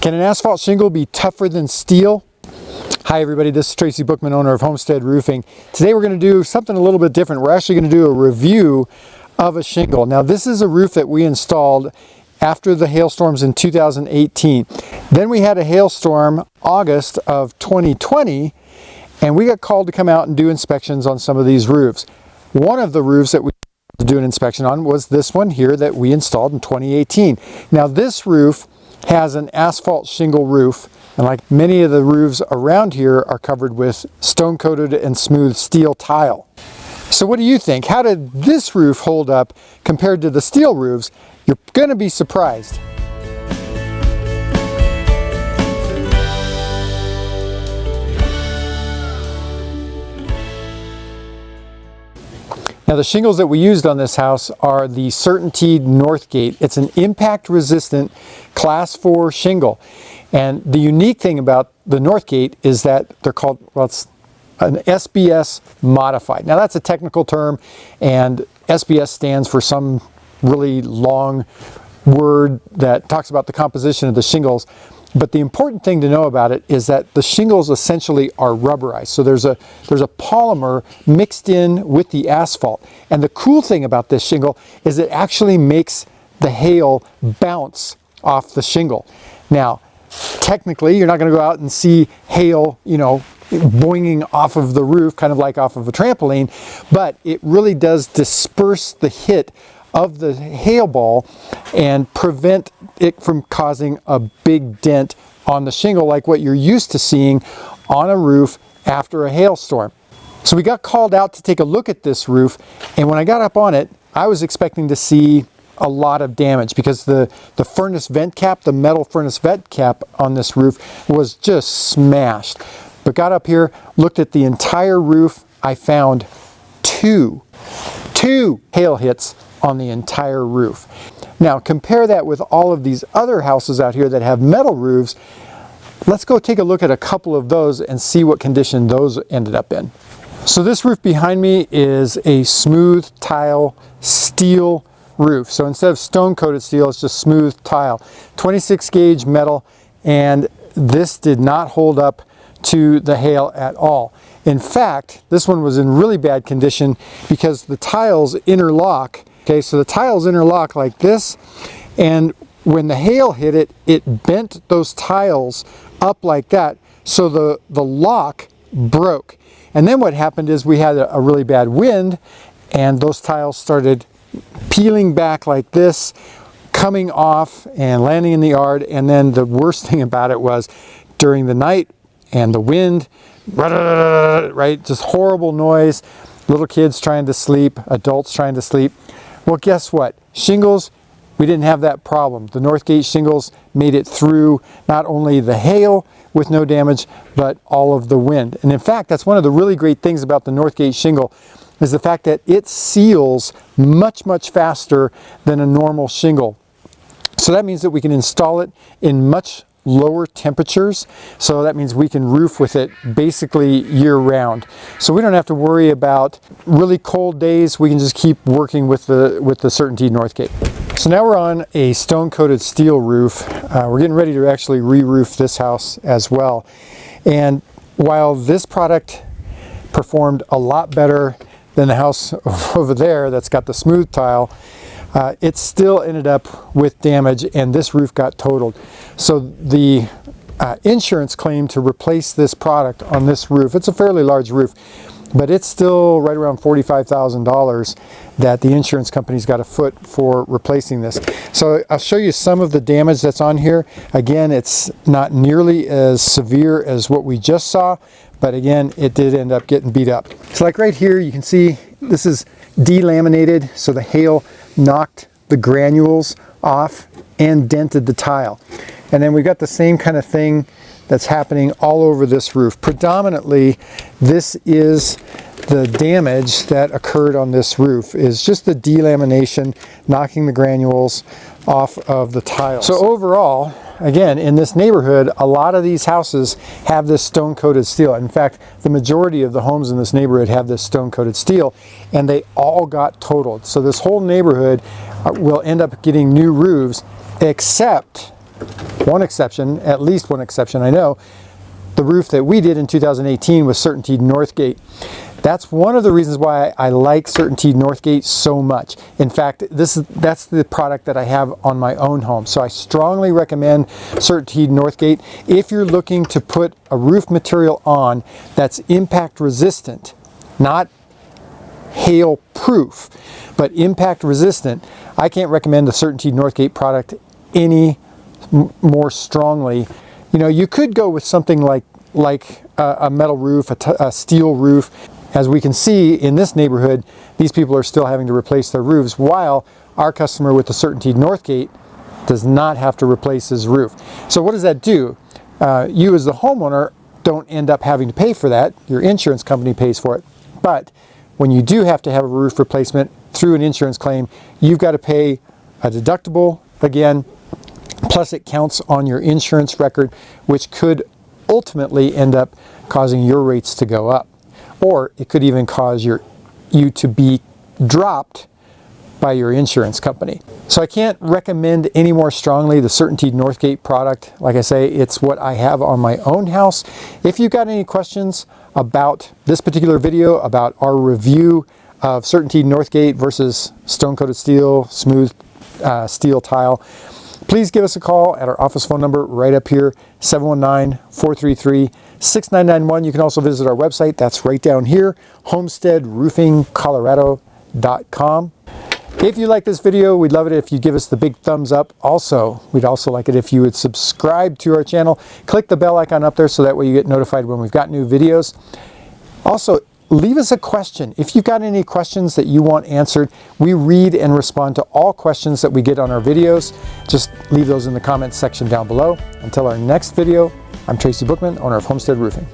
Can an asphalt shingle be tougher than steel? Hi everybody, this is Tracy Bookman, owner of Homestead Roofing. Today we're going to do something a little bit different. We're actually going to do a review of a shingle. Now this is a roof that we installed after the hailstorms in 2018. Then we had a hailstorm August of 2020 and we got called to come out and do inspections on some of these roofs. One of the roofs that we had to do an inspection on was this one here that we installed in 2018. Now this roof has an asphalt shingle roof, and like many of the roofs around here are covered with stone coated and smooth steel tile. So what do you think? How did this roof hold up compared to the steel roofs? You're going to be surprised. Now the shingles that we used on this house are the CertainTeed Northgate. It's an impact resistant class 4 shingle. And the unique thing about the Northgate is that they're called, well, it's an SBS modified. Now that's a technical term, and SBS stands for some really long word that talks about the composition of the shingles. But the important thing to know about it is that the shingles essentially are rubberized. So there's a polymer mixed in with the asphalt. And the cool thing about this shingle is it actually makes the hail bounce off the shingle. Now, technically, you're not going to go out and see hail, boinging off of the roof, kind of like off of a trampoline, but it really does disperse the hit of the hail ball and prevent it from causing a big dent on the shingle like what you're used to seeing on a roof after a hailstorm. So we got called out to take a look at this roof, and when I got up on it, I was expecting to see a lot of damage because the furnace vent cap, the metal furnace vent cap on this roof was just smashed. But got up here, looked at the entire roof, I found two hail hits on the entire roof. Now compare that with all of these other houses out here that have metal roofs. Let's go take a look at a couple of those and see what condition those ended up in. So this roof behind me is a smooth tile steel roof. So instead of stone coated steel, it's just smooth tile. 26 gauge metal, and this did not hold up to the hail at all. In fact, this one was in really bad condition because the tiles interlock. Okay, so the tiles interlock like this, and when the hail hit it, it bent those tiles up like that, so the lock broke. And then what happened is we had a really bad wind, and those tiles started peeling back like this, coming off and landing in the yard. And then the worst thing about it was during the night and the wind, right, just horrible noise, little kids trying to sleep, adults trying to sleep. Well, guess what? Shingles, we didn't have that problem. The Northgate shingles made it through not only the hail with no damage, but all of the wind. And in fact, that's one of the really great things about the Northgate shingle is the fact that it seals much, much faster than a normal shingle. So that means that we can install it in much lower temperatures. So that means we can roof with it basically year round. So we don't have to worry about really cold days. We can just keep working with the CertainTeed Northgate. So now we're on a stone coated steel roof. We're getting ready to actually re-roof this house as well. And while this product performed a lot better than the house over there that's got the smooth tile, it still ended up with damage, and this roof got totaled. So the insurance claim to replace this product on this roof, it's a fairly large roof, but it's still right around $45,000 that the insurance company's got a foot for replacing this. So I'll show you some of the damage that's on here. Again, it's not nearly as severe as what we just saw, but again, it did end up getting beat up. So like right here, you can see this is delaminated, so the hail knocked the granules off and dented the tile. And then we've got the same kind of thing that's happening all over this roof. Predominantly, this is the damage that occurred on this roof, is just the delamination, knocking the granules off of the tiles. So overall, again, in this neighborhood, a lot of these houses have this stone coated steel. In fact, the majority of the homes in this neighborhood have this stone coated steel, and they all got totaled. So this whole neighborhood will end up getting new roofs, except one exception, at least one exception I know, the roof that we did in 2018 was CertainTeed Northgate. That's one of the reasons why I like CertainTeed Northgate so much. In fact, that's the product that I have on my own home. So I strongly recommend CertainTeed Northgate if you're looking to put a roof material on that's impact resistant, not hail proof, but impact resistant. I can't recommend the CertainTeed Northgate product any more strongly. You know, you could go with something like a metal roof, a steel roof. As we can see in this neighborhood, these people are still having to replace their roofs, while our customer with the CertainTeed Northgate does not have to replace his roof. So what does that do? You as the homeowner don't end up having to pay for that. Your insurance company pays for it. But when you do have to have a roof replacement through an insurance claim, you've got to pay a deductible again, plus it counts on your insurance record, which could ultimately end up causing your rates to go up. Or it could even cause you to be dropped by your insurance company. So I can't recommend any more strongly the CertainTeed Northgate product. Like I say, it's what I have on my own house. If you've got any questions about this particular video, about our review of CertainTeed Northgate versus stone-coated steel, smooth steel tile, please give us a call at our office phone number right up here, 719-433-6991. You can also visit our website. That's right down here, homesteadroofingcolorado.com. If you like this video, we'd love it if you give us the big thumbs up. Also, we'd also like it if you would subscribe to our channel. Click the bell icon up there so that way you get notified when we've got new videos. Also, leave us a question. If you've got any questions that you want answered, we read and respond to all questions that we get on our videos. Just leave those in the comments section down below. Until our next video, I'm Tracy Bookman, owner of Homestead Roofing.